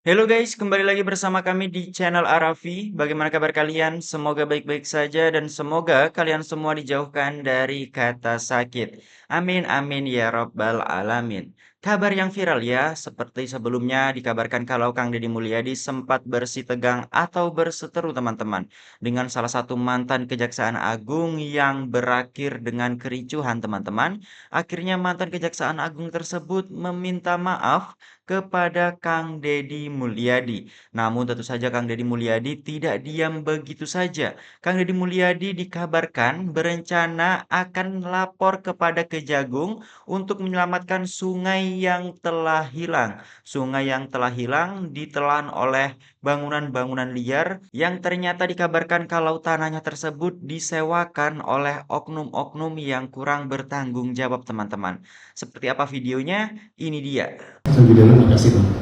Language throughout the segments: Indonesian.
Halo guys, kembali lagi bersama kami di channel Arafi. Bagaimana kabar kalian? Semoga baik-baik saja dan semoga kalian semua dijauhkan dari kata sakit. Amin amin ya robbal alamin. Kabar yang viral ya, seperti sebelumnya dikabarkan kalau Kang Deddy Mulyadi sempat bersih tegang atau berseteru teman-teman dengan salah satu mantan Kejaksaan Agung yang berakhir dengan kericuhan teman-teman. Akhirnya mantan Kejaksaan Agung tersebut meminta maaf kepada Kang Deddy Mulyadi. Namun tentu saja Kang Deddy Mulyadi tidak diam begitu saja. Kang Deddy Mulyadi dikabarkan berencana akan lapor kepada Kejagung untuk menyelamatkan sungai yang telah hilang. Sungai yang telah hilang ditelan oleh bangunan-bangunan liar yang ternyata dikabarkan kalau tanahnya tersebut disewakan oleh oknum-oknum yang kurang bertanggung jawab teman-teman. Seperti apa videonya? Ini dia.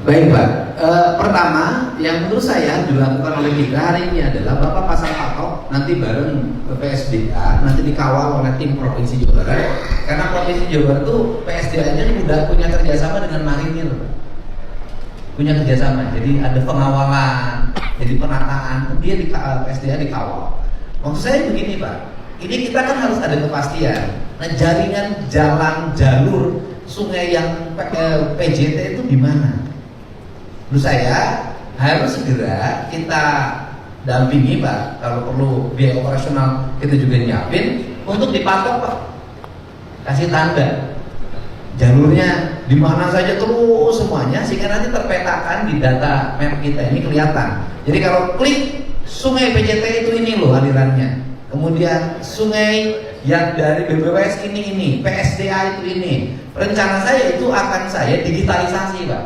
Baik Pak, pertama yang menurut saya dilakukan oleh kita hari ini adalah Bapak pasang patok nanti bareng PSDA, nanti dikawal oleh tim Provinsi Jawa Barat. Karena Provinsi Jawa Barat itu PSDA-nya sudah punya kerjasama dengan Marinir, punya kerjasama. Jadi ada pengawalan, jadi penataan, dia di PSDA dikawal. Maksud saya begini Pak, ini kita kan harus ada kepastian. Nah jaringan jalan jalur sungai yang PJT itu di mana? Menurut saya harus segera kita dampingi Pak. Kalau perlu biaya operasional kita juga nyiapin untuk dipatok Pak. Kasih tanda jalurnya di mana saja terus semuanya sehingga nanti terpetakan di data map kita ini kelihatan. Jadi kalau klik sungai PJT itu ini loh alirannya. Kemudian sungai yang dari BPWS ini, PSDA itu ini. Rencana saya itu akan saya digitalisasi Pak.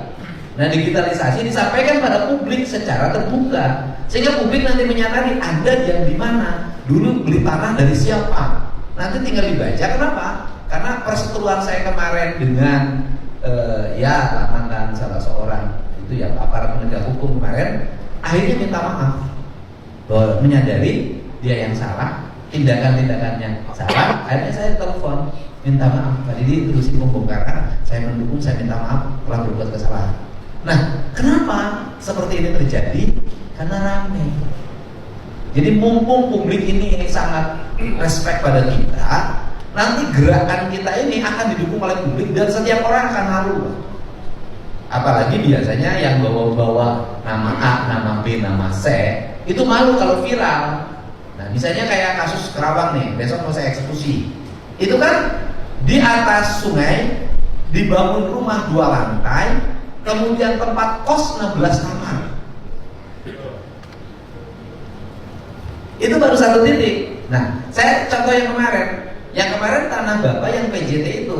Nah digitalisasi disampaikan pada publik secara terbuka sehingga publik nanti menyadari Anda yang di mana, dulu beli tanah dari siapa. Nanti tinggal dibaca. Kenapa? Karena perseteruan saya kemarin dengan ya mantan salah seorang itu ya aparat penegak hukum kemarin, akhirnya minta maaf bahwa menyadari dia yang salah, tindakan-tindakannya salah. Akhirnya saya telepon minta maaf, Pak Didi terusin pembongkaran, saya mendukung, saya minta maaf telah berbuat kesalahan. Nah, kenapa seperti ini terjadi? Karena ramai. Jadi mumpung publik ini sangat respect pada kita, nanti gerakan kita ini akan didukung oleh publik dan setiap orang akan malu. Apalagi biasanya yang bawa-bawa nama A, nama B, nama C itu malu kalau viral. Nah, misalnya kayak kasus Kerawang nih, besok mau saya eksekusi. Itu kan di atas sungai dibangun rumah 2 lantai, kemudian tempat kos 16 kamar. Itu baru satu titik. Nah, saya contoh yang kemarin. Yang kemarin tanah Bapak yang PJT itu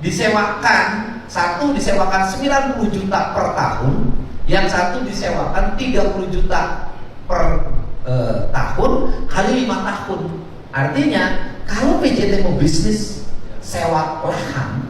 disewakan, satu disewakan 90 juta per tahun, yang satu disewakan 30 juta per tahun kali 5 tahun. Artinya kalau PJT mau bisnis sewa lahan,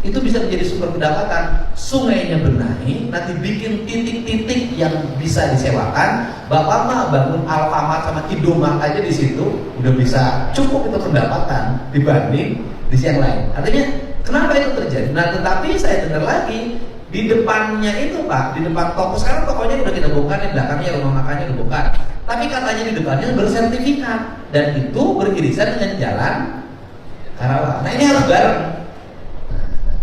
itu bisa menjadi sumber pendapatan. Sungainya benahi, nanti bikin titik-titik yang bisa disewakan. Bapak mah bangun Alfamart sama Indomart aja di situ udah bisa cukup itu pendapatan dibanding di yang lain. Artinya kenapa itu terjadi? Nah tetapi saya dengar lagi di depannya itu Pak, di depan toko, sekarang tokonya udah kita bongkar, di belakangnya rumah makannya udah bongkar. Tapi katanya di depannya bersertifikat dan itu beririsan dengan jalan Karawang. Nah ini harus bareng.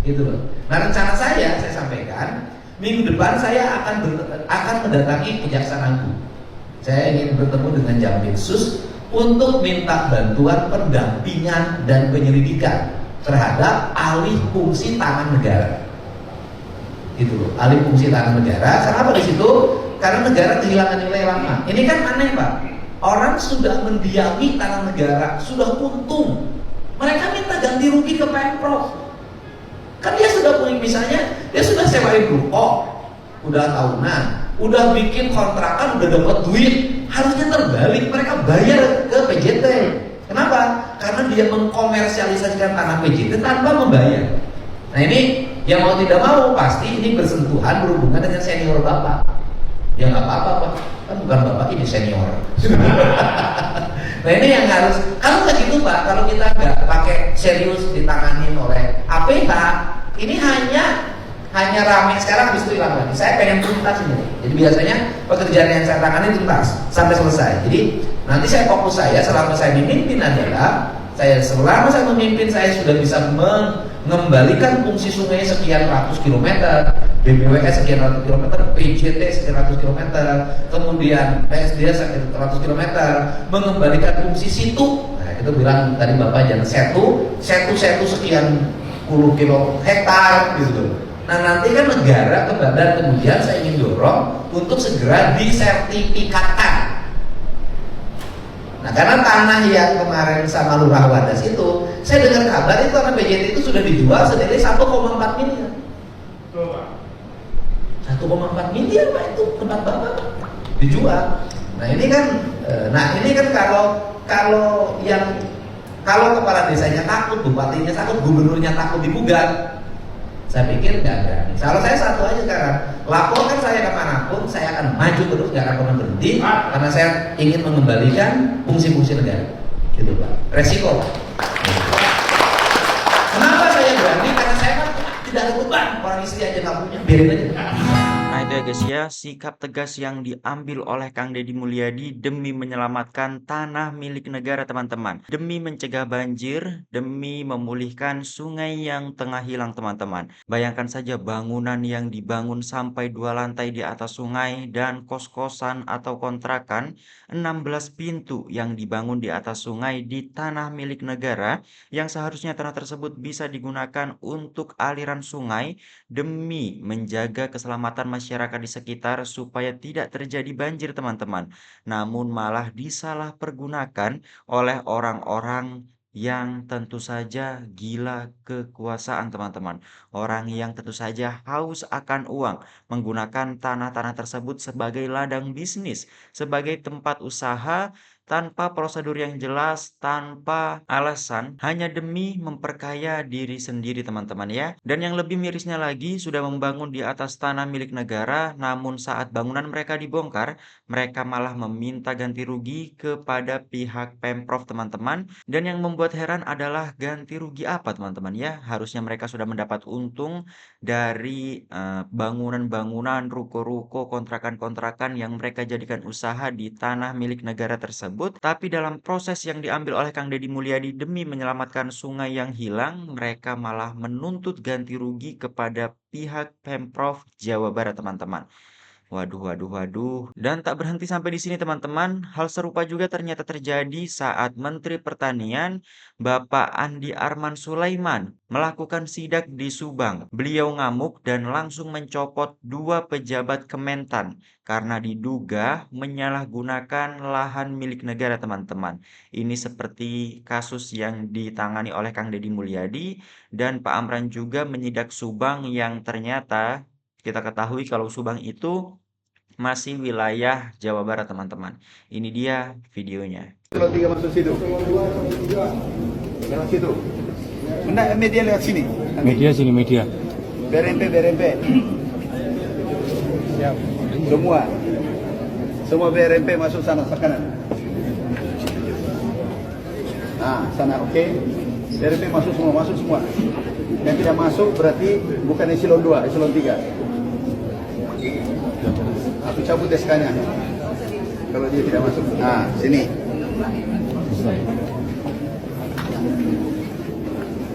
Gitu loh. Nah rencana saya sampaikan minggu depan saya akan mendatangi Kejaksaan Agung. Saya ingin bertemu dengan Jampitsus untuk minta bantuan pendampingan dan penyelidikan terhadap alih fungsi tanah negara. Gitu loh, alih fungsi tanah negara. Kenapa di situ? Karena negara kehilangan nilai lama. Ini kan aneh Pak. Orang sudah mendiami tanah negara, sudah untung. Mereka minta ganti rugi ke Pemprov. Kan dia sudah punya, misalnya dia sudah sewain ruko, udah tahunan, udah bikin kontrakan, udah dapat duit, harusnya terbalik mereka bayar ke PJT. Kenapa? Karena dia mengkomersialisasikan tanah PJT tanpa membayar. Nah ini yang mau tidak mau pasti ini bersentuhan berhubungan dengan senior bapak. Ya nggak apa-apa Pak, kan bukan bapak ini senior. Nah ini yang harus, kalau nggak gitu Pak, kalau kita nggak pakai serius ditangani oleh APH, ini hanya hanya rame sekarang habis itu hilang lagi. Saya pengen tuntas ini. Jadi biasanya pekerjaan yang saya tangani tuntas sampai selesai. Jadi nanti saya fokus saya selama saya memimpin adalah selama saya memimpin saya sudah bisa mengembalikan fungsi sungai sekian ratus kilometer, BBWS sekian ratus kilometer, PJT sekian ratus kilometer, kemudian PSDS sekian ratus kilometer, mengembalikan fungsi situ. Nah, itu bilang tadi Bapak jangan setu sekian puluh kilo hektar gitu. Nah nanti kan negara dan kemudian saya ingin dorong untuk segera disertifikatkan. Nah karena tanah yang kemarin sama Lurah Wadas itu, saya dengar kabar itu tanah BJT itu sudah dijual senilai 1,4 miliar. 1,4 miliar Pak itu tempat Bapak dijual. Nah ini kan kalau kepala desanya takut, bupatinya takut, gubernurnya takut digugat. Saya pikir nggak berani. Kalau saya satu aja sekarang, laporkan saya kemanapun, saya akan maju terus, nggak akan pernah berhenti, karena saya ingin mengembalikan fungsi-fungsi negara. Gitu Pak. Resiko Pak. Kenapa saya berani? Karena saya kan tidak ada beban. Orang istri aja nggak punya, biarin aja. Nah itu ya guys ya, sikap tegas yang diambil oleh Kang Deddy Mulyadi demi menyelamatkan tanah milik negara teman-teman. Demi mencegah banjir, demi memulihkan sungai yang tengah hilang teman-teman. Bayangkan saja bangunan yang dibangun sampai 2 lantai di atas sungai dan kos-kosan atau kontrakan 16 pintu yang dibangun di atas sungai di tanah milik negara yang seharusnya tanah tersebut bisa digunakan untuk aliran sungai demi menjaga keselamatan masyarakat di sekitar supaya tidak terjadi banjir teman-teman. Namun malah disalahpergunakan oleh orang-orang yang tentu saja gila kekuasaan teman-teman. Orang yang tentu saja haus akan uang, menggunakan tanah-tanah tersebut sebagai ladang bisnis, sebagai tempat usaha, tanpa prosedur yang jelas, tanpa alasan, hanya demi memperkaya diri sendiri teman-teman ya. Dan yang lebih mirisnya lagi, sudah membangun di atas tanah milik negara, namun saat bangunan mereka dibongkar, mereka malah meminta ganti rugi kepada pihak Pemprov teman-teman. Dan yang membuat heran adalah ganti rugi apa teman-teman ya? Harusnya mereka sudah mendapat untung dari bangunan-bangunan, ruko-ruko, kontrakan-kontrakan yang mereka jadikan usaha di tanah milik negara tersebut. Tapi dalam proses yang diambil oleh Kang Deddy Mulyadi demi menyelamatkan sungai yang hilang, mereka malah menuntut ganti rugi kepada pihak Pemprov Jawa Barat teman-teman. Waduh, waduh, waduh. Dan tak berhenti sampai di sini teman-teman. Hal serupa juga ternyata terjadi saat Menteri Pertanian Bapak Andi Arman Sulaiman melakukan sidak di Subang. Beliau ngamuk dan langsung mencopot 2 pejabat Kementan karena diduga menyalahgunakan lahan milik negara teman-teman. Ini seperti kasus yang ditangani oleh Kang Deddy Mulyadi dan Pak Amran juga menyidak Subang yang ternyata kita ketahui kalau Subang itu masih wilayah Jawa Barat teman-teman. Ini dia videonya. Kalau 3 masuk situ. Lewat situ. Mana media lewat sini? Media sini media. BRMP. Siap. Semua BRMP masuk sana ke kanan. Nah, sana oke. BRMP masuk semua. Yang tidak masuk berarti bukan eselon 2, eselon 3. Aku cabut SK-nya. Kalau dia tidak masuk. Nah, sini.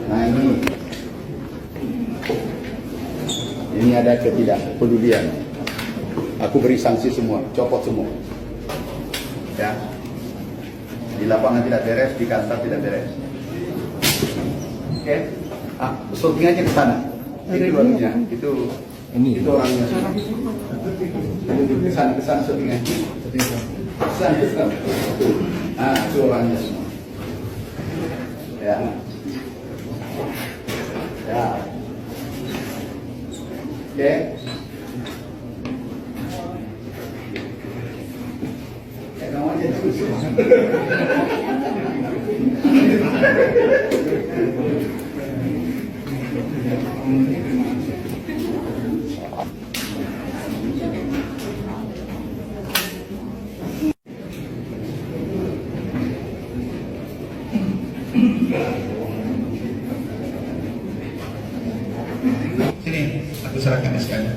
Nah, ini ada ketidakpedulian. Aku beri sanksi semua, copot semua. Ya. Di lapangan tidak beres, di kantor tidak beres. Oke. Sorting aja ke sana. Itu orangnya. Itu orangnya semua. Kesan sorting aja. Kesan. Itu orangnya semua. Ya. Oke. Kamu aja terus. Sini, aku serahkan. SK.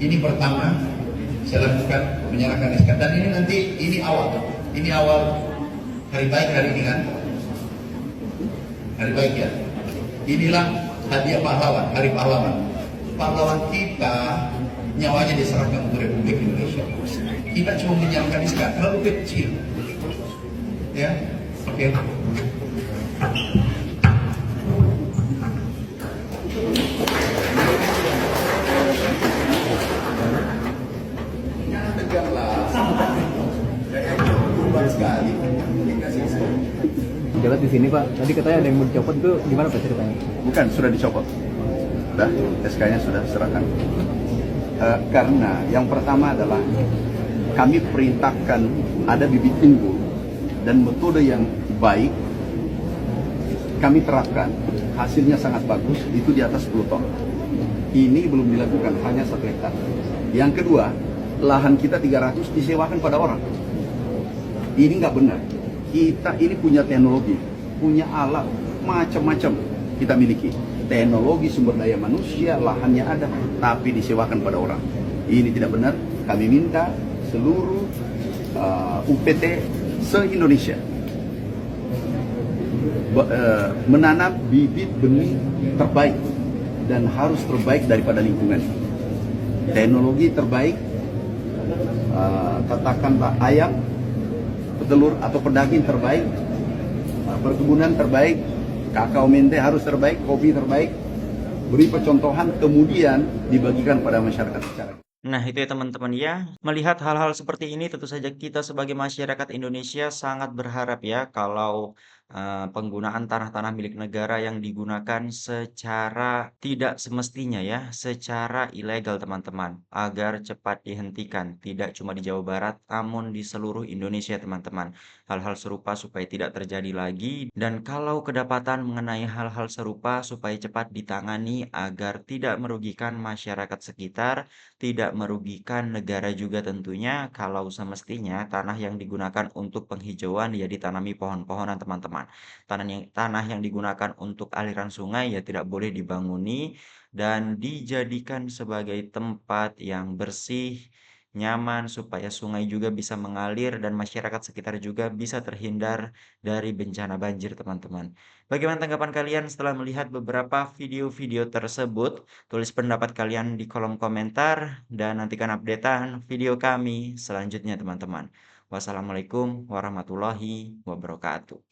Ini pertama saya lakukan menyerahkan SK, dan ini nanti ini awal hari baik hari ini kan, hari baik ya. Inilah hadiah pahlawan, hari pahlawan. Pahlawan kita nyawanya diserahkan untuk Republik Indonesia. Kita cuma menyerahkan SK terlalu kecil, ya. Oke. Sekali. Jabat di sini Pak, tadi katanya ada yang mau dicopot itu gimana Pak ceritanya? Bukan, sudah dicopot. Sudah, SK-nya sudah serahkan. Karena yang pertama adalah kami perintahkan ada bibit unggul dan metode yang baik kami terapkan, hasilnya sangat bagus, itu di atas 10 ton. Ini belum dilakukan, hanya 1 hektar. Yang kedua, lahan kita 300 disewakan pada orang. Ini nggak benar. Kita ini punya teknologi, punya alat, macam-macam kita miliki. Teknologi, sumber daya manusia, lahannya ada, tapi disewakan pada orang. Ini tidak benar. Kami minta seluruh UPT se-Indonesia menanam bibit benih terbaik dan harus terbaik daripada lingkungan. Teknologi terbaik, katakanlah ayam, petelur atau pedaging terbaik, perkebunan terbaik, kakao mente harus terbaik, kopi terbaik, beri percontohan kemudian dibagikan pada masyarakat secara. Nah, itu ya teman-teman ya. Melihat hal-hal seperti ini tentu saja kita sebagai masyarakat Indonesia sangat berharap ya kalau penggunaan tanah-tanah milik negara yang digunakan secara tidak semestinya ya, secara ilegal teman-teman, agar cepat dihentikan. Tidak cuma di Jawa Barat, namun di seluruh Indonesia teman-teman. Hal-hal serupa supaya tidak terjadi lagi, dan kalau kedapatan mengenai hal-hal serupa supaya cepat ditangani agar tidak merugikan masyarakat sekitar, tidak merugikan negara juga tentunya, kalau semestinya tanah yang digunakan untuk penghijauan ya ditanami pohon-pohonan teman-teman. Tanah yang digunakan untuk aliran sungai ya tidak boleh dibanguni dan dijadikan sebagai tempat yang bersih, nyaman supaya sungai juga bisa mengalir dan masyarakat sekitar juga bisa terhindar dari bencana banjir teman-teman. Bagaimana tanggapan kalian setelah melihat beberapa video-video tersebut? Tulis pendapat kalian di kolom komentar dan nantikan updatean video kami selanjutnya teman-teman. Wassalamualaikum warahmatullahi wabarakatuh.